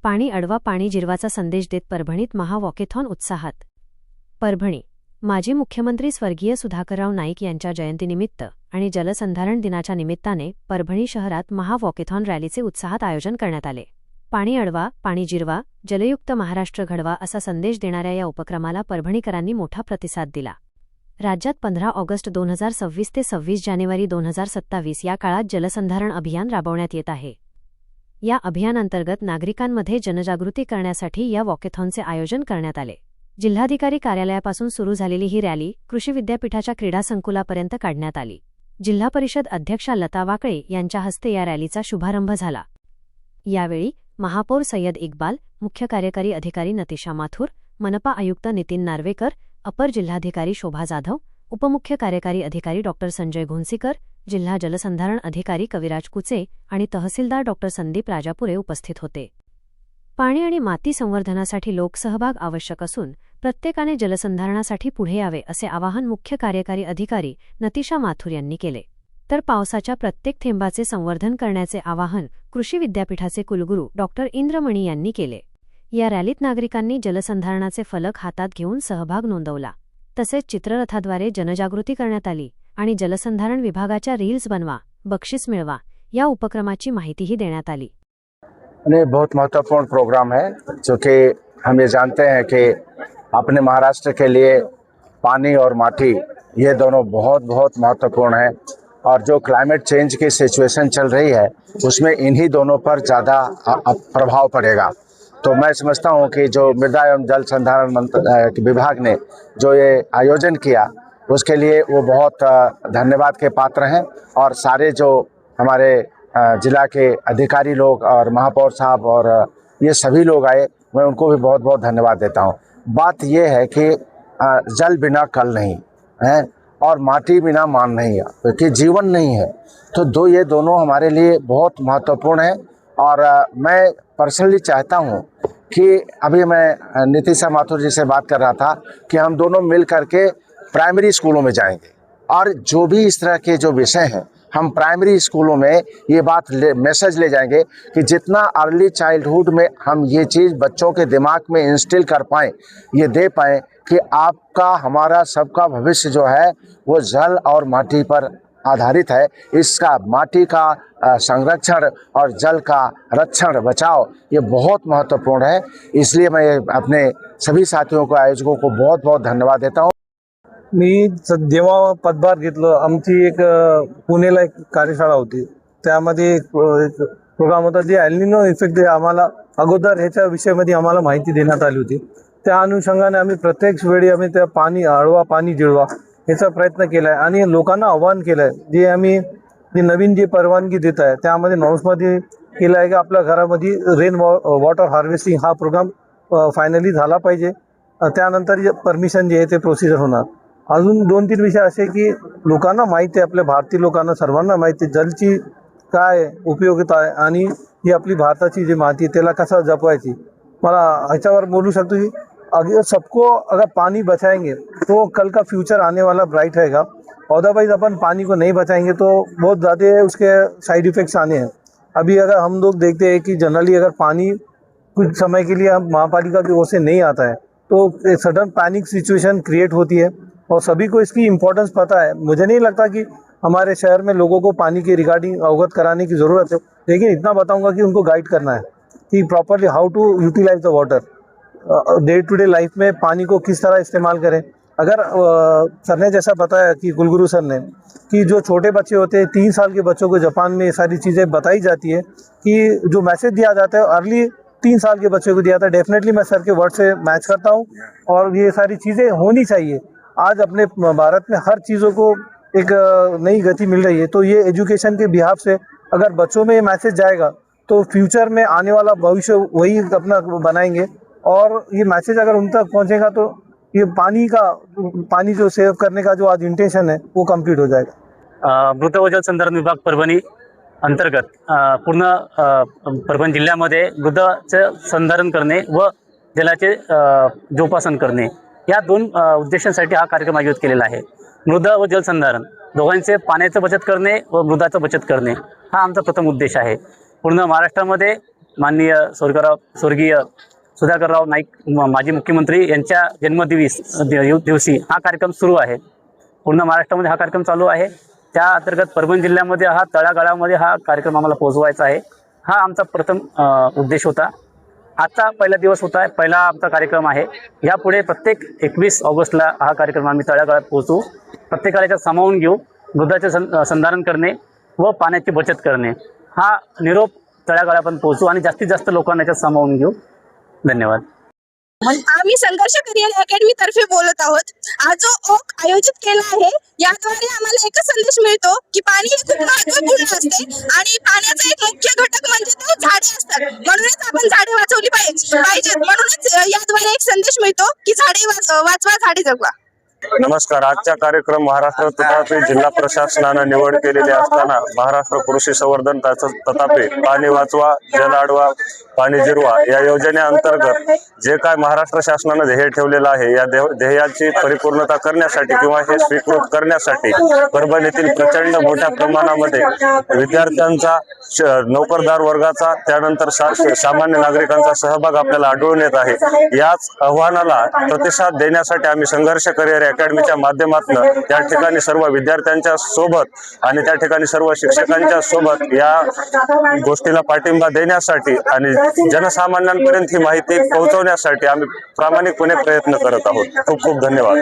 पाणी अडवा पाणी जिरवाचा संदेश देत परभणीत महावॉकेथॉन उत्साहात। परभणी माजी मुख्यमंत्री स्वर्गीय सुधाकरराव नाईक यांच्या जयंतीनिमित्त आणि जलसंधारण दिनाच्या निमित्ताने परभणी शहरात महावॉकेथॉन रॅलीचे उत्साहात आयोजन करण्यात आले। पाणी अडवा पाणी जिरवा जलयुक्त महाराष्ट्र घडवा असा संदेश देणाऱ्या या उपक्रमाला परभणीकरांनी मोठा प्रतिसाद दिला। राज्यात 15 ऑगस्ट 2026 ते 26 जानेवारी 2027 या काळात जलसंधारण अभियान राबवण्यात येत आहे। या अभियानांतर्गत नागरिकांमध्ये जनजागृती करण्यासाठी या वॉकेथॉनचे आयोजन करण्यात आले। जिल्हाधिकारी कार्यालयापासून सुरू झालेली ही रॅली कृषी विद्यापीठाच्या क्रीडा संकुलापर्यंत काढण्यात आली। जिल्हा परिषद अध्यक्षा लता वाकळे यांच्या हस्ते या रॅलीचा शुभारंभ झाला। यावेळी महापौर सय्यद इक्बाल, मुख्य कार्यकारी अधिकारी नतिशा माथुर, मनपा आयुक्त नितीन नार्वेकर, अपर जिल्हाधिकारी शोभा जाधव, उपमुख्य कार्यकारी अधिकारी डॉ संजय घोंसीकर, जिल्हा जलसंधारण अधिकारी कविराज कुचे आणि तहसीलदार डॉ संदीप राजापुरे उपस्थित होते। पाणी आणि माती संवर्धनासाठी लोकसहभाग आवश्यक असून प्रत्येकाने जलसंधारणासाठी पुढे यावे असे आवाहन मुख्य कार्यकारी अधिकारी नतिशा माथुर यांनी केले। तर पावसाच्या प्रत्येक थेंबाचे संवर्धन करण्याचे आवाहन कृषी विद्यापीठाचे कुलगुरू डॉ इंद्रमणी यांनी केले। या रॅलीत नागरिकांनी जलसंधारणाचे फलक हातात घेऊन सहभाग नोंदवला। तसेच चित्ररथाद्वारे जनजागृती करण्यात आली आणि जलसंधारण विभागाच्या रील्स बनवा, बक्षीस मिळवा या उपक्रमाची माहितीही देण्यात आली। बहुत महत्वपूर्ण प्रोग्राम है, जो कि हम ये जानते हैं कि अपने महाराष्ट्र के लिए पानी और माटी ये दोनों बहुत बहुत महत्वपूर्ण है और जो क्लाइमेट चेंज की सिचुएशन चल रही है उसमें इन्हीं दोनों पर ज़्यादा प्रभाव पड़ेगा। तो मैं समझता हूँ कि जो मृदा एवं जल संधारण विभाग ने जो ये आयोजन किया उसके लिए वो बहुत धन्यवाद के पात्र हैं और सारे जो हमारे जिला के अधिकारी लोग और महापौर साहब और ये सभी लोग आए, मैं उनको भी बहुत बहुत धन्यवाद देता हूँ। बात ये है कि जल बिना कल नहीं है और माटी बिना मान नहीं है, क्योंकि जीवन नहीं है। तो ये दोनों हमारे लिए बहुत महत्वपूर्ण है और मैं पर्सनली चाहता हूँ कि अभी मैं नितिशा माथुर जी से बात कर रहा था कि हम दोनों मिल करके प्राइमरी स्कूलों में जाएंगे और जो भी इस तरह के जो विषय हैं हम प्राइमरी स्कूलों में ये मैसेज ले जाएंगे कि जितना अर्ली चाइल्डहुड में हम ये चीज़ बच्चों के दिमाग में इंस्टिल कर पाएँ, ये दे पाएँ कि आपका हमारा सबका भविष्य जो है वो जल और माटी पर आधारित है। इसका माटी का संरक्षण और जल का रक्षण बचाव ये बहुत महत्वपूर्ण है। इसलिए मैं अपने सभी साथियों को, आयोजकों को बहुत बहुत धन्यवाद देता हूँ। मी जेव्हा पदभार घेतलं, आमची एक पुण्याला एक कार्यशाळा होती, त्यामध्ये एक प्रोग्राम होता जे एल्निनो इफेक्ट आम्हाला अगोदर ह्याच्या विषयामध्ये आम्हाला माहिती देण्यात आली होती। त्या अनुषंगाने आम्ही प्रत्येक वेळी आम्ही त्या पाणी अडवा पाणी जिरवा याचा प्रयत्न केला आहे आणि लोकांना आवाहन केलं आहे। जे आम्ही नवीन जी परवानगी देत आहे त्यामध्ये नॉर्म्समध्ये केलं आहे की आपल्या घरामध्ये रेन वॉटर हार्वेस्टिंग हा प्रोग्राम फायनली झाला पाहिजे। त्यानंतर परमिशन जे आहे ते प्रोसिजर होणार। अजून 2-3 विषय असे की लोकांना माहिती आहे, आपल्या भारतीय लोकांना सर्वांना माहिती आहे जलची काय उपयोगिता आहे आणि ही आपली भारताची जी माती त्याला कसं जपवायची। मला ह्याच्यावर बोलू शकतो की अगर सबको अगर पानी बचाएंगे तो कल का फ्यूचर आने वाला ब्राइट रहेगा। अदरवाइज अपन पानी को नहीं बचाएंगे तो बहुत ज़्यादा उसके साइड इफ़ेक्ट्स आने हैं। अभी अगर हम लोग देखते हैं कि जनरली अगर पानी कुछ समय के लिए हम महापालिका की ओर से नहीं आता है तो एक सडन पैनिक सिचुएशन क्रिएट होती है और सभी को इसकी इम्पोर्टेंस पता है। मुझे नहीं लगता कि हमारे शहर में लोगों को पानी के रिगार्डिंग अवगत कराने की ज़रूरत है, लेकिन इतना बताऊंगा कि उनको गाइड करना है कि properly how to utilise the water. Day to day life में पानी को किस तरह इस्तेमाल करें। अगर सर ने जैसा बताया कि कुलगुरु सर ने कि जो छोटे बच्चे होते हैं 3 साल के बच्चों को जापान में ये सारी चीज़ें बताई जाती है कि जो मैसेज दिया जाता है अर्ली 3 साल के बच्चे को दिया था। डेफिनेटली मैं सर के वर्ड से मैच करता हूँ और ये सारी चीज़ें होनी चाहिए। आज अपने भारत में हर चीज़ों को एक नई गति मिल रही है, तो ये एजुकेशन के बिहाफ से अगर बच्चों में ये मैसेज जाएगा तो फ्यूचर में आने वाला भविष्य वही अपना बनाएंगे और ये मैसेज अगर उन तक पहुँचेगा तो ये पानी जो सेव करने का जो आज इंटेंशन है वो कंप्लीट हो जाएगा। मृद व जल संधारण विभाग परभणी अंतर्गत पूर्ण परभणी जिल्ह्यामध्ये मृदाचे संधारण करणे व जलाचे जोपासन करणे या 2 उद्देशांसाठी हा कार्यक्रम आयोजित केलेला आहे। मृदा व जलसंधारण दोघांचे पाण्याचं बचत करणे व मृदाचं बचत करणे हा आमचा प्रथम उद्देश आहे। पूर्ण महाराष्ट्रामध्ये माननीय स्वर्गीय सुधाकरराव नाईक माजी मुख्यमंत्री यांच्या दिवशी हा कार्यक्रम सुरू आहे. पूर्ण महाराष्ट्रामध्ये हा कार्यक्रम चालू आहे. त्या अंतर्गत परभणी जिल्ह्यामध्ये हा तळागाळामध्ये हा कार्यक्रम आम्हाला पोहोचवायचा आहे. हा आमचा प्रथम उद्देश होता. आजचा पहिला दिवस होता, पहिला आमचा कार्यक्रम आहे. यापुढे प्रत्येक 21 ऑगस्टला हा कार्यक्रम आम्ही तळागाळात पोहोचू. प्रत्येकाला याच्यात सामावून घेऊ. दुधाचे संधारण करणे व पाण्याची बचत करणे हा निरोप तळागाळापर्यंत पोहोचू आणि जास्तीत जास्त लोकांना याच्यात सामावून घेऊ. धन्यवाद. आम्ही संघर्ष करिअर अकॅडमी तर्फे बोलत आहोत. आज जो ओक आयोजित केला आहे याद्वारे आम्हाला एकच संदेश मिळतो की पाणी हे खूप महत्त्वपूर्ण असते आणि पाण्याचा एक मुख्य घटक म्हणजे ते झाडे असतात. म्हणूनच आपण झाडे वाचवली पाहिजेत. म्हणूनच याद्वारे एक संदेश मिळतो की झाडे वाचवा, झाडे जगवा. नमस्कार. आजचा कार्यक्रम महाराष्ट्र तथापि जिल्हा प्रशासनानं निवड केलेली असताना महाराष्ट्र कृषी संवर्धन तथापि पाणी वाचवा जल अडवा पाणी जिरवा या योजनेअंतर्गत जे काय महाराष्ट्र शासनानं ध्येय ठेवलेलं आहे या ध्येयाची परिपूर्णता करण्यासाठी किंवा हे स्वीकृत करण्यासाठी परभणीतील प्रचंड मोठ्या प्रमाणामध्ये विद्यार्थ्यांचा नोकरदार वर्गाचा त्यानंतर सामान्य नागरिकांचा सहभाग आपल्याला आढळून येत आहे. याच आव्हानाला प्रतिसाद देण्यासाठी आम्ही संघर्ष करिअर अकॅडमीच्या माध्यमातून त्या ठिकाणी सर्व विद्यार्थ्यांच्या सोबत आणि त्या ठिकाणी सर्व शिक्षकांच्या सोबत या गोष्टीला पाठिंबा देण्यासाठी आणि जनसामान्यांपर्यंत ही माहिती पोहोचवण्यासाठी आम्ही प्रामाणिकपणे प्रयत्न करत आहोत. खूप खूप धन्यवाद.